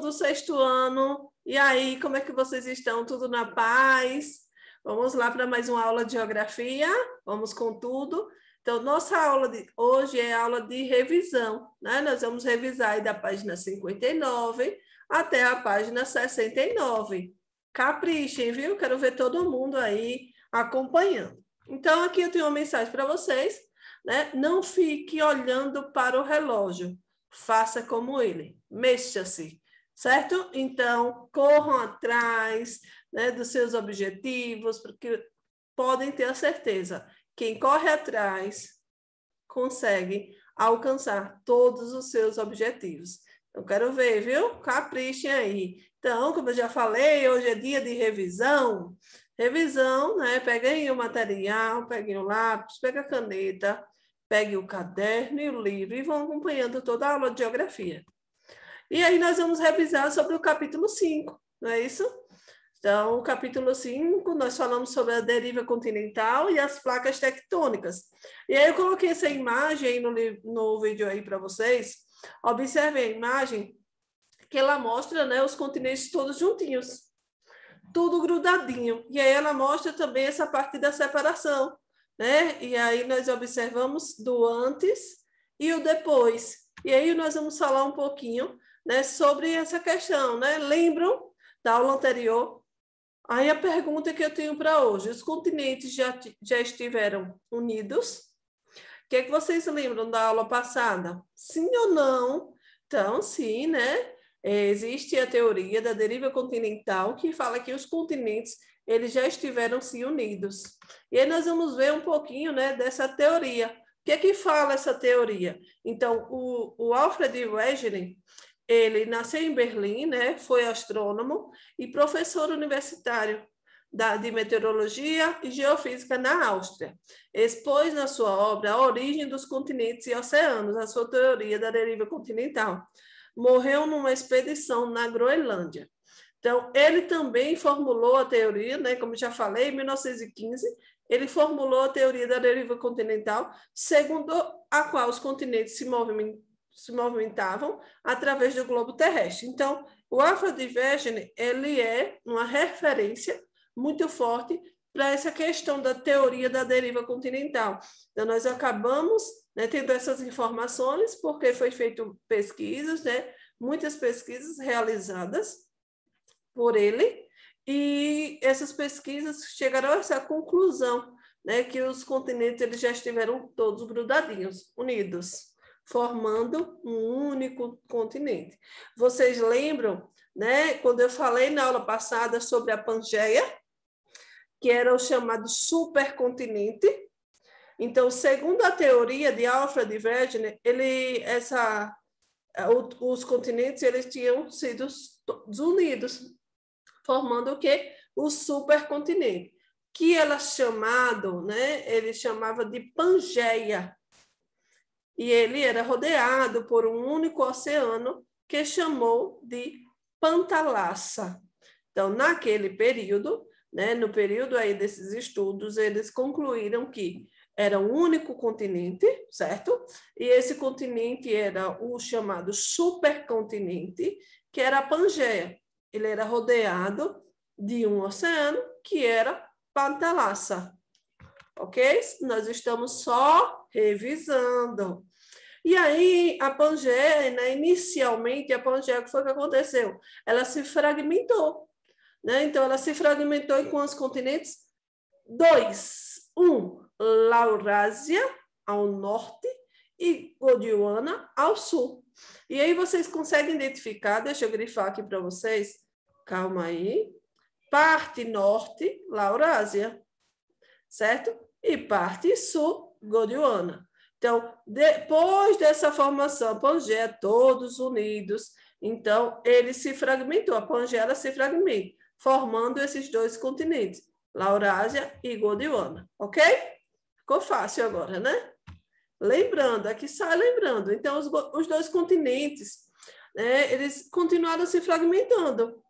do sexto ano. E aí, como é que vocês estão? Tudo na paz? Vamos lá para mais uma aula de geografia? Vamos com tudo. Então, nossa aula de hoje é aula de revisão, né? Nós vamos revisar aí da página 59 até a página 69. Caprichem, viu? Quero ver todo mundo aí acompanhando. Então, aqui eu tenho uma mensagem para vocês, né? Não fique olhando para o relógio. Faça como ele. Mexa-se, certo? Então, corram atrás, né, dos seus objetivos, porque podem ter a certeza, quem corre atrás consegue alcançar todos os seus objetivos. Eu quero ver, viu? Caprichem aí. Então, como eu já falei, hoje é dia de revisão. Revisão, né? Peguem o material, peguem o lápis, peguem a caneta, peguem o caderno e o livro e vão acompanhando toda a aula de geografia. E aí nós vamos revisar sobre o capítulo 5, não é isso? Então, o capítulo 5, nós falamos sobre a deriva continental e as placas tectônicas. E aí eu coloquei essa imagem aí no vídeo aí para vocês. Observem a imagem que ela mostra, né, os continentes todos juntinhos, tudo grudadinho. E aí ela mostra também essa parte da separação, né? E aí nós observamos do antes e o depois. E aí nós vamos falar um pouquinho, né, sobre essa questão, né? Lembram da aula anterior? Aí a pergunta que eu tenho para hoje: os continentes já estiveram unidos? O que é que vocês lembram da aula passada? Sim ou não? Então, sim, né? Existe a teoria da deriva continental que fala que os continentes eles já estiveram se unidos. E aí nós vamos ver um pouquinho, né, dessa teoria. O que é que fala essa teoria? Então, o Alfred Wegener, ele nasceu em Berlim, né? Foi astrônomo e professor universitário de meteorologia e geofísica na Áustria. Expôs na sua obra a origem dos continentes e oceanos, a sua teoria da deriva continental. Morreu numa expedição na Groenlândia. Então, ele também formulou a teoria, né? Como já falei, em 1915, ele formulou a teoria da deriva continental, segundo a qual os continentes se movimentavam através do globo terrestre. Então, o Alfred Wegener, ele é uma referência muito forte para essa questão da teoria da deriva continental. Então, nós acabamos, né, tendo essas informações porque foi feito pesquisas, né, muitas pesquisas realizadas por ele, e essas pesquisas chegaram a essa conclusão, né, que os continentes eles já estiveram todos grudadinhos, unidos, formando um único continente. Vocês lembram, né, quando eu falei na aula passada sobre a Pangeia, que era o chamado supercontinente? Então, segundo a teoria de Alfred Wegener, os continentes eles tinham sido unidos, formando o quê? O supercontinente, que era chamado, né, ele chamava de Pangeia. E ele era rodeado por um único oceano que chamou de Pantalassa. Então, naquele período, né, no período aí desses estudos, eles concluíram que era um único continente, certo? E esse continente era o chamado supercontinente, que era a Pangeia. Ele era rodeado de um oceano que era Pantalassa. Ok? Nós estamos só revisando. E aí, a Pangeia, né, inicialmente, a Pangeia, o que foi que aconteceu? Ela se fragmentou. Né? Então, ela se fragmentou em quantos continentes? 2. Laurásia, ao norte, e Gondwana, ao sul. E aí, vocês conseguem identificar, deixa eu grifar aqui para vocês, calma aí, parte norte, Laurásia, certo? E parte sul, Gondwana. Então, depois dessa formação, Pangeia, todos unidos, então, ele se fragmentou, a Pangeia se fragmenta, formando esses dois continentes, Laurásia e Gondwana, ok? Ficou fácil agora, né? Lembrando, aqui sai lembrando. Então, os dois continentes, né, eles continuaram se fragmentando.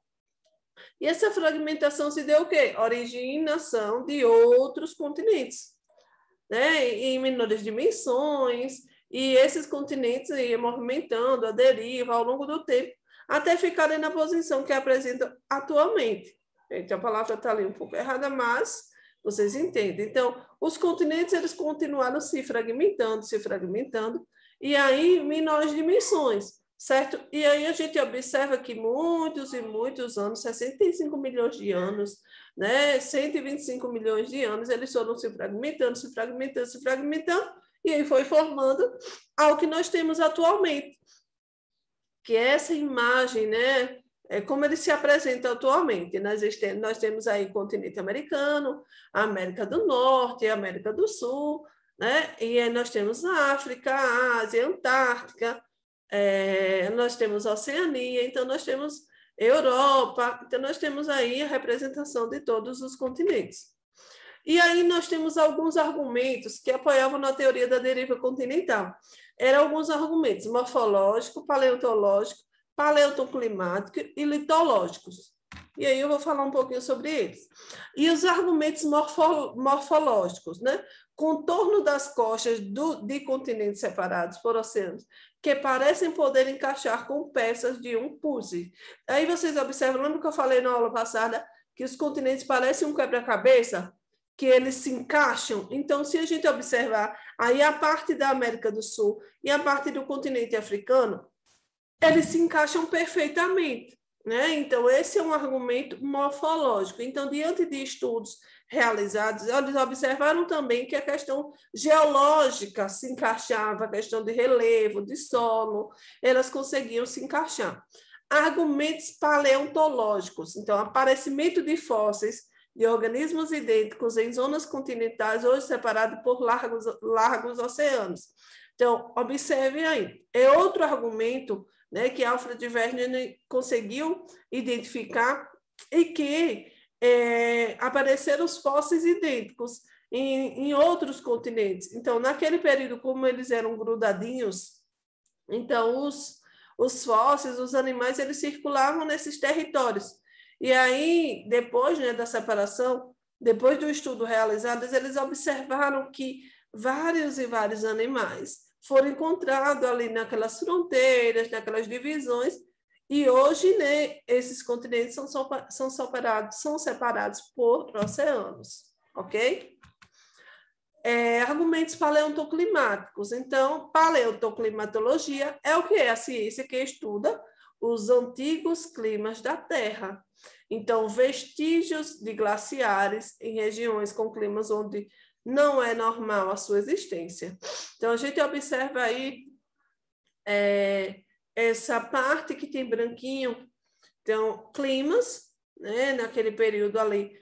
E essa fragmentação se deu o quê? Originação de outros continentes, né, em menores dimensões, e esses continentes iam movimentando a deriva ao longo do tempo, até ficarem na posição que apresentam atualmente. Gente, a palavra está ali um pouco errada, mas vocês entendem. Então, os continentes eles continuaram se fragmentando, e aí em menores dimensões, certo? E aí a gente observa que muitos e muitos anos, 65 milhões de anos, né, 125 milhões de anos, eles foram se fragmentando, e aí foi formando ao que nós temos atualmente, que é essa imagem, né, é como ele se apresenta atualmente. Nós temos aí o continente americano, a América do Norte, a América do Sul, né, e aí nós temos a África, a Ásia, a Antártica, nós temos a Oceania, então nós temos Europa, então nós temos aí a representação de todos os continentes. E aí nós temos alguns argumentos que apoiavam na teoria da deriva continental. Eram alguns argumentos morfológico, paleontológico, paleontoclimático e litológicos. E aí eu vou falar um pouquinho sobre eles. E os argumentos morfológicos, né? Contorno das costas de continentes separados por oceanos, que parecem poder encaixar com peças de um puzzle. Aí vocês observam, lembra que eu falei na aula passada, que os continentes parecem um quebra-cabeça? Que eles se encaixam. Então, se a gente observar aí a parte da América do Sul e a parte do continente africano, eles se encaixam perfeitamente, né? Então, esse é um argumento morfológico. Então, diante de estudos realizados, eles observaram também que a questão geológica se encaixava, a questão de relevo, de solo, elas conseguiam se encaixar. Argumentos paleontológicos, então, aparecimento de fósseis de organismos idênticos em zonas continentais, hoje separados por largos oceanos. Então, observem aí. É outro argumento, né, que Alfred Wegener conseguiu identificar e que apareceram os fósseis idênticos em outros continentes. Então, naquele período, como eles eram grudadinhos, então os fósseis, os animais, eles circulavam nesses territórios. E aí, depois, né, da separação, depois do estudo realizado, eles observaram que vários e vários animais foram encontrados ali naquelas fronteiras, naquelas divisões, e hoje, né, esses continentes são separados por oceanos, ok? Argumentos paleontoclimáticos. Então, paleontoclimatologia é o que é a ciência que estuda os antigos climas da Terra. Então, vestígios de glaciares em regiões com climas onde não é normal a sua existência. Então, a gente observa aí essa parte que tem branquinho, então, climas, né, naquele período ali,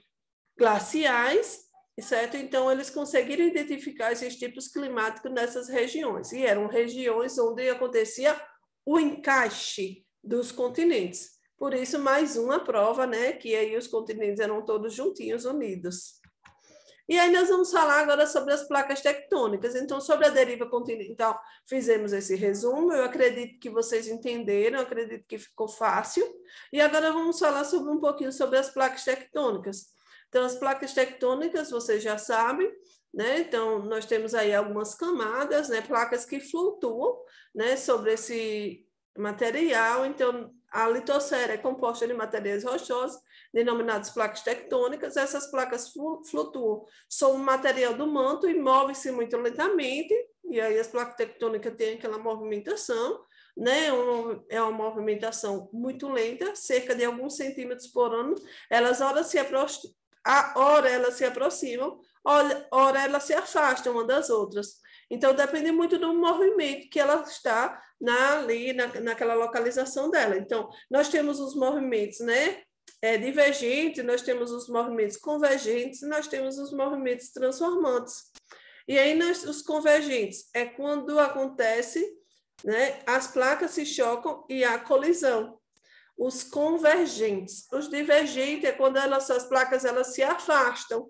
glaciais, certo? Então, eles conseguiram identificar esses tipos climáticos nessas regiões, e eram regiões onde acontecia o encaixe dos continentes. Por isso, mais uma prova, né, que aí os continentes eram todos juntinhos, unidos. E aí nós vamos falar agora sobre as placas tectônicas. Então, sobre a deriva continental, fizemos esse resumo. Eu acredito que vocês entenderam, acredito que ficou fácil. E agora vamos falar sobre um pouquinho sobre as placas tectônicas. Então, as placas tectônicas, vocês já sabem, né? Então, nós temos aí algumas camadas, né? Placas que flutuam, né, sobre esse material. Então, a litosfera é composta de materiais rochosos, denominados placas tectônicas. Essas placas flutuam sobre o material do manto e movem-se muito lentamente, e aí as placas tectônicas têm aquela movimentação, né? É uma movimentação muito lenta, cerca de alguns centímetros por ano. Elas ora elas se aproximam, ora elas se afastam uma das outras. Então, depende muito do movimento que ela está naquela localização dela. Então, nós temos os movimentos, né, divergentes, nós temos os movimentos convergentes, nós temos os movimentos transformantes. E aí, os convergentes é quando acontece, né, as placas se chocam e há colisão. Os convergentes. Os divergentes é quando as placas elas se afastam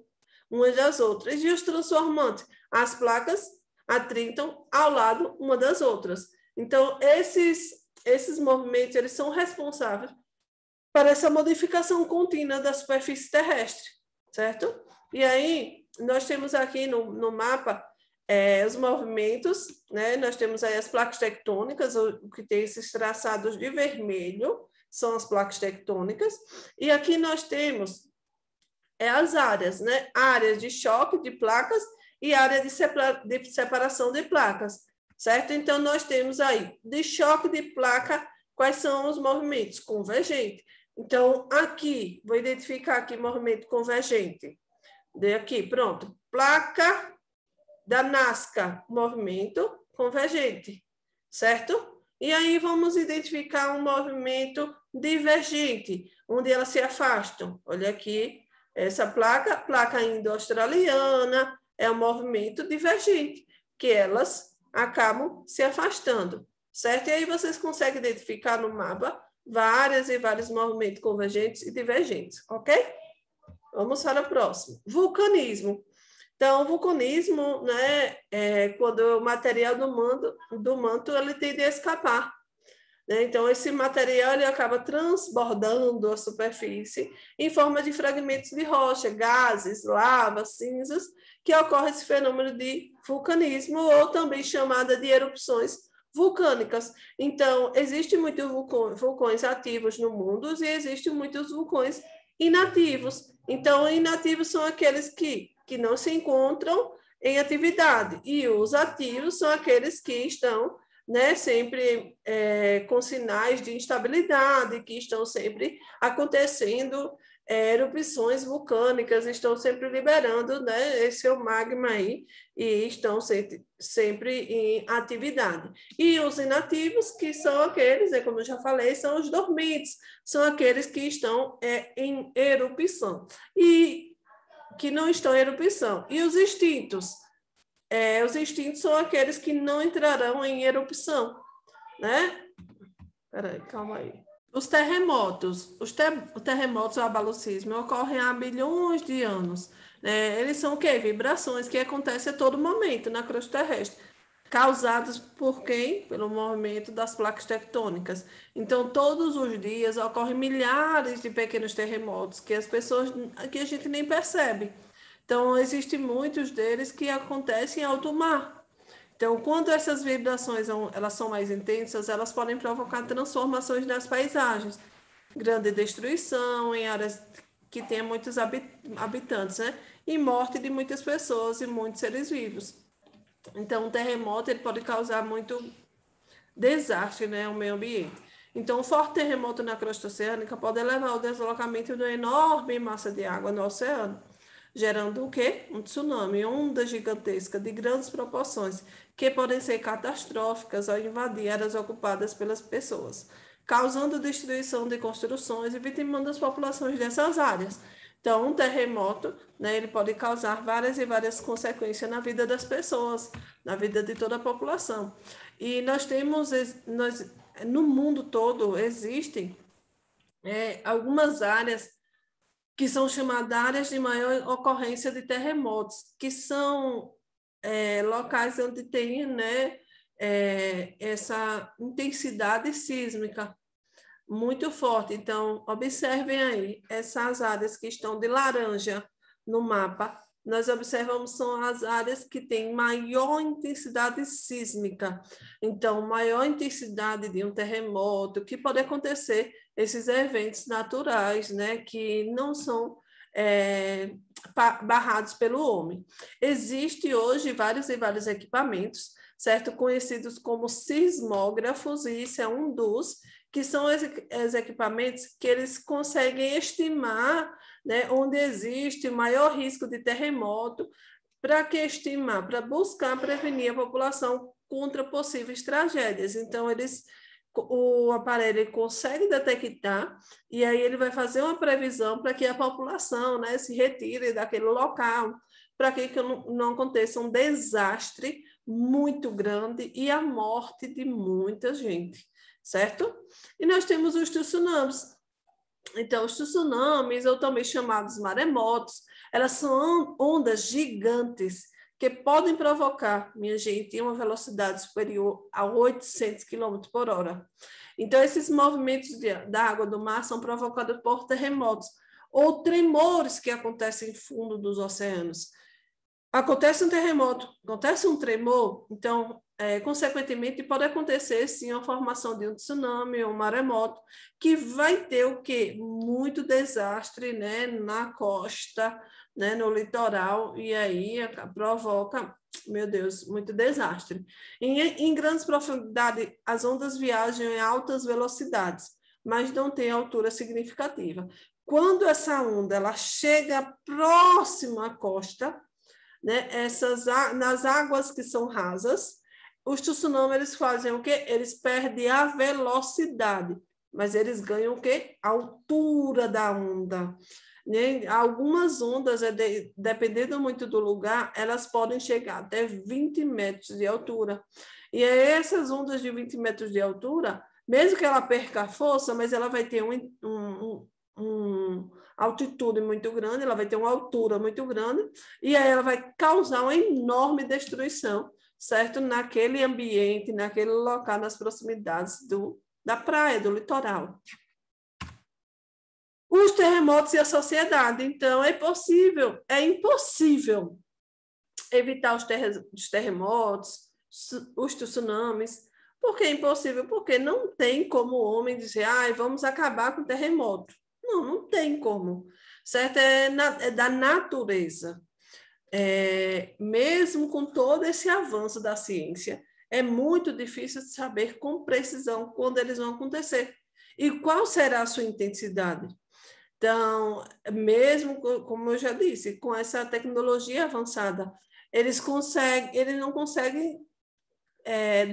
umas das outras. E os transformantes? As placas atrintam ao lado uma das outras. Então, esses movimentos eles são responsáveis para essa modificação contínua da superfície terrestre, certo? E aí, nós temos aqui no mapa os movimentos, né? Nós temos aí as placas tectônicas, o que tem esses traçados de vermelho, são as placas tectônicas, e aqui nós temos as áreas, né? Áreas de choque de placas e área de separação de placas, certo? Então, nós temos aí, de choque de placa, quais são os movimentos? Convergente. Então, aqui, vou identificar aqui movimento convergente. Dei aqui, pronto. Placa da Nazca, movimento convergente, certo? E aí, vamos identificar um movimento divergente, onde elas se afastam. Olha aqui, essa placa indo-australiana, é um movimento divergente, que elas acabam se afastando, certo? E aí vocês conseguem identificar no mapa vários e vários movimentos convergentes e divergentes, ok? Vamos para o próximo. Vulcanismo. Então, o vulcanismo, né, é quando o material do manto ele tende a escapar. Né? Então, esse material ele acaba transbordando a superfície em forma de fragmentos de rocha, gases, lava, cinzas, que ocorre esse fenômeno de vulcanismo, ou também chamada de erupções vulcânicas. Então, existem muitos vulcões ativos no mundo e existem muitos vulcões inativos. Então, inativos são aqueles que não se encontram em atividade, e os ativos são aqueles que estão, né, sempre com sinais de instabilidade, que estão sempre acontecendo, erupções vulcânicas, estão sempre liberando, né, esse magma aí, e estão sempre em atividade. E os inativos, que são aqueles, né, como eu já falei, são os dormentes, são aqueles que estão em erupção, e que não estão em erupção. E os extintos? Os extintos são aqueles que não entrarão em erupção, né? Peraí, calma aí. Os terremotos. Os terremotos, o abalucismo, ocorrem há bilhões de anos. Né? Eles são o quê? Vibrações que acontecem a todo momento na crosta terrestre, causadas por quem? Pelo movimento das placas tectônicas. Então, todos os dias ocorrem milhares de pequenos terremotos que a gente nem percebe. Então, existem muitos deles que acontecem em alto mar. Então, quando essas vibrações elas são mais intensas, elas podem provocar transformações nas paisagens, grande destruição em áreas que tenham muitos habitantes, né? E morte de muitas pessoas e muitos seres vivos. Então, um terremoto ele pode causar muito desastre, né, ao meio ambiente. Então, um forte terremoto na crosta oceânica pode levar ao deslocamento de uma enorme massa de água no oceano, gerando o quê? Um tsunami, onda gigantesca de grandes proporções, que podem ser catastróficas ao invadir áreas ocupadas pelas pessoas, causando destruição de construções e vitimando as populações dessas áreas. Então, um terremoto, né, ele pode causar várias e várias consequências na vida das pessoas, na vida de toda a população. E no mundo todo, existem algumas áreas que são chamadas áreas de maior ocorrência de terremotos, que são locais onde tem, né, essa intensidade sísmica muito forte. Então, observem aí, essas áreas que estão de laranja no mapa, nós observamos são as áreas que têm maior intensidade sísmica. Então, maior intensidade de um terremoto, que pode acontecer esses eventos naturais, né, que não são barrados pelo homem. Existem hoje vários e vários equipamentos, certo? Conhecidos como sismógrafos, e isso é um dos que são os equipamentos que eles conseguem estimar, né, onde existe maior risco de terremoto, para que estimar? Para buscar prevenir a população contra possíveis tragédias. Então, o aparelho consegue detectar e aí ele vai fazer uma previsão para que a população, né, se retire daquele local, para que não aconteça um desastre muito grande e a morte de muita gente, certo? E nós temos os tsunamis. Então, os tsunamis, ou também chamados maremotos, elas são ondas gigantes que podem provocar, minha gente, uma velocidade superior a 800 km por hora. Então, esses movimentos da água do mar são provocados por terremotos ou tremores que acontecem no fundo dos oceanos. acontece um terremoto, acontece um tremor, então, consequentemente, pode acontecer, sim, a formação de um tsunami ou um maremoto, que vai ter o quê? Muito desastre, né, na costa, né, no litoral, e aí provoca, meu Deus, muito desastre. Em grandes profundidades, as ondas viajam em altas velocidades, mas não tem altura significativa. Quando essa onda ela chega próximo à costa, né, nas águas que são rasas, os tsunamis eles fazem o quê? Eles perdem a velocidade, mas eles ganham o quê? A altura da onda. Né? Algumas ondas, dependendo muito do lugar, elas podem chegar até 20 metros de altura. E essas ondas de 20 metros de altura, mesmo que ela perca a força, mas ela vai ter um altitude muito grande, ela vai ter uma altura muito grande, e aí ela vai causar uma enorme destruição, certo? Naquele ambiente, naquele local, nas proximidades da praia, do litoral. Os terremotos e a sociedade. Então, é impossível evitar os terremotos, os tsunamis. Por que é impossível? Porque não tem como o homem dizer, vamos acabar com o terremoto. Não tem como, certo? É da natureza. Mesmo com todo esse avanço da ciência, é muito difícil de saber com precisão quando eles vão acontecer. E qual será a sua intensidade? Então, mesmo, como eu já disse, com essa tecnologia avançada, eles não conseguem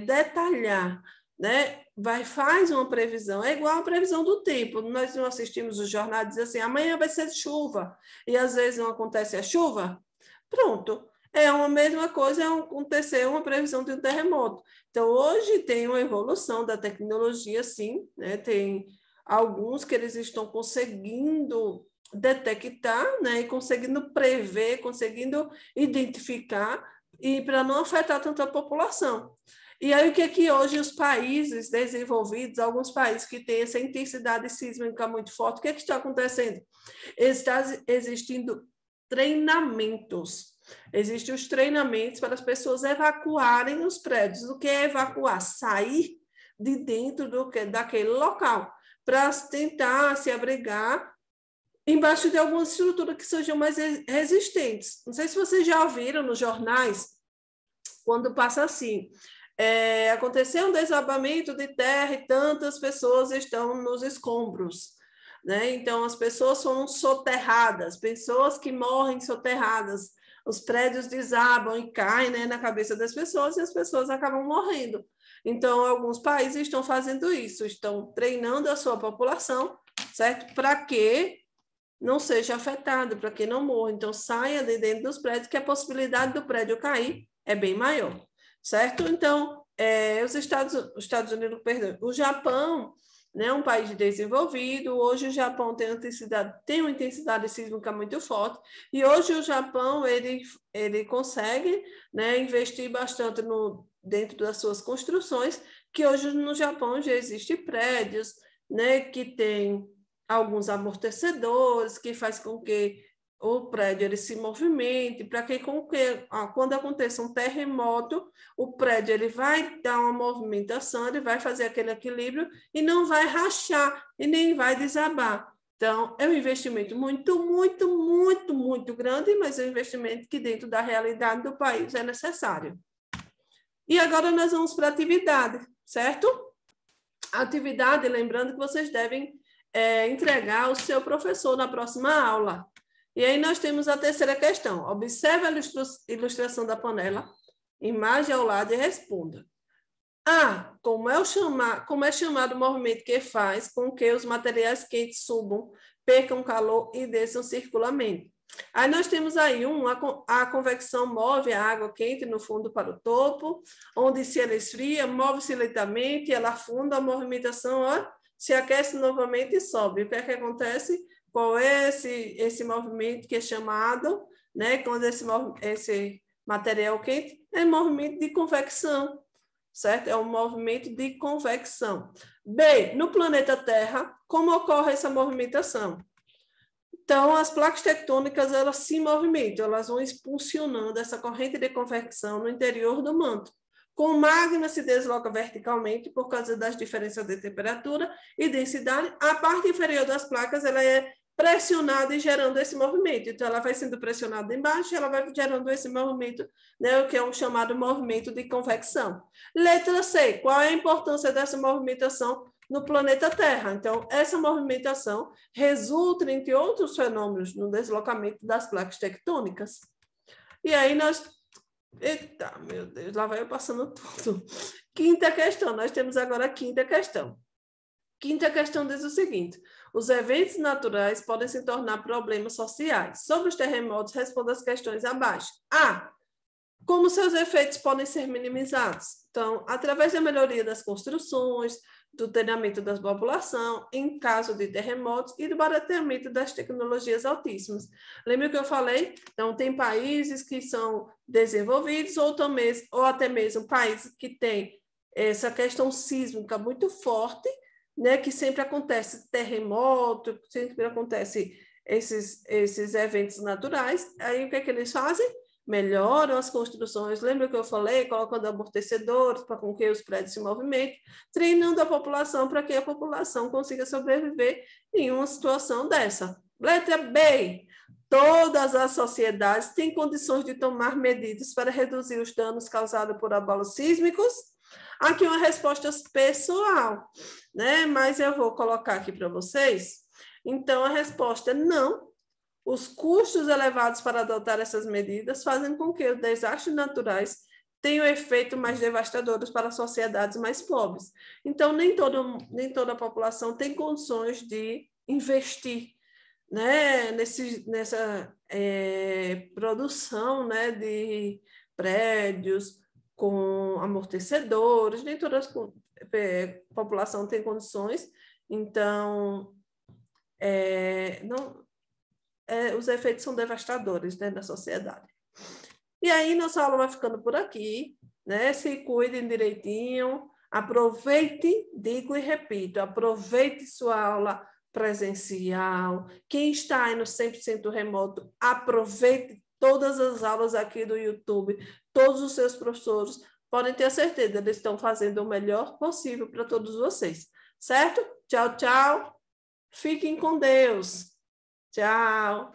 detalhar, né? Faz uma previsão, é igual a previsão do tempo. Nós não assistimos os jornais dizendo assim, amanhã vai ser chuva, e às vezes não acontece a chuva. Pronto, é a mesma coisa acontecer uma previsão de um terremoto. Então, hoje tem uma evolução da tecnologia, sim, né? Tem alguns que eles estão conseguindo detectar, né? E conseguindo prever, conseguindo identificar, e para não afetar tanto a população. E aí, o que é que hoje os países desenvolvidos, alguns países que têm essa intensidade sísmica muito forte, o que é que está acontecendo? Está existindo treinamentos. Existem os treinamentos para as pessoas evacuarem os prédios. O que é evacuar? Sair de dentro daquele local para tentar se abrigar embaixo de alguma estrutura que sejam mais resistentes. Não sei se vocês já viram nos jornais, quando passa assim, aconteceu um desabamento de terra e tantas pessoas estão nos escombros. Né? Então, as pessoas foram soterradas, pessoas que morrem soterradas, os prédios desabam e caem, né, na cabeça das pessoas e as pessoas acabam morrendo. Então, alguns países estão fazendo isso, estão treinando a sua população, certo? Para que não seja afetado, para que não morra. Então, saia de dentro dos prédios, que a possibilidade do prédio cair é bem maior, certo? Então, os Estados Unidos, perdão, o Japão, né, um país desenvolvido, hoje o Japão tem uma intensidade sísmica muito forte, e hoje o Japão, ele consegue, né, investir bastante dentro das suas construções, que hoje no Japão já existem prédios, né, que tem alguns amortecedores, que faz com que o prédio ele se movimente, para que, quando aconteça um terremoto, o prédio ele vai dar uma movimentação, ele vai fazer aquele equilíbrio e não vai rachar e nem vai desabar. Então, é um investimento muito, muito, muito, muito grande, mas é um investimento que dentro da realidade do país é necessário. E agora nós vamos para a atividade, certo? A atividade, lembrando que vocês devem entregar ao seu professor na próxima aula. E aí nós temos a terceira questão. Observe a ilustração da panela, imagem ao lado e responda. Como é chamado o movimento que faz com que os materiais quentes subam, percam calor e desçam circularmente? Aí nós temos aí a convecção move a água quente no fundo para o topo, onde se ela esfria, move-se lentamente, ela afunda, a movimentação se aquece novamente e sobe. O que é que acontece? Qual é esse movimento que é chamado, né, quando esse material quente? É movimento de convecção, certo? É um movimento de convecção. B, no planeta Terra, como ocorre essa movimentação? Então, as placas tectônicas, elas se movimentam, elas vão expulsionando essa corrente de convecção no interior do manto. Com o magma se desloca verticalmente por causa das diferenças de temperatura e densidade. A parte inferior das placas, ela é pressionada e gerando esse movimento. Então, ela vai sendo pressionada embaixo e ela vai gerando esse movimento, né, o que é o chamado movimento de convecção. Letra C, qual é a importância dessa movimentação no planeta Terra? Então, essa movimentação resulta, entre outros fenômenos, no deslocamento das placas tectônicas. E aí nós... Eita, meu Deus, lá vai eu passando tudo. Quinta questão, nós temos agora a quinta questão. Quinta questão diz o seguinte: os eventos naturais podem se tornar problemas sociais. Sobre os terremotos, responda as questões abaixo. A. Como seus efeitos podem ser minimizados? Então, através da melhoria das construções, do treinamento da população, em caso de terremotos, e do barateamento das tecnologias altíssimas. Lembra que eu falei? Então, tem países que são desenvolvidos, ou até mesmo países que têm essa questão sísmica muito forte, né, que sempre acontece terremoto, sempre acontece esses eventos naturais. Aí, o que é que eles fazem? Melhoram as construções, lembra que eu falei? Colocando amortecedores para com que os prédios se movimentem, treinando a população para que a população consiga sobreviver em uma situação dessa. Letra B. Todas as sociedades têm condições de tomar medidas para reduzir os danos causados por abalos sísmicos? Aqui uma resposta pessoal, né? Mas eu vou colocar aqui para vocês. Então, a resposta é não. Os custos elevados para adotar essas medidas fazem com que os desastres naturais tenham efeitos mais devastadores para sociedades mais pobres. Então, nem toda a população tem condições de investir, né, nessa produção, né, de prédios com amortecedores, nem toda a população tem condições. Então, os efeitos são devastadores, né, na sociedade. E aí, nossa aula vai ficando por aqui, né? Se cuidem direitinho, aproveite, digo e repito, aproveite sua aula presencial. Quem está aí no 100% remoto, aproveite todas as aulas aqui do YouTube, todos os seus professores podem ter certeza, eles estão fazendo o melhor possível para todos vocês, certo? Tchau, tchau. Fiquem com Deus. Tchau.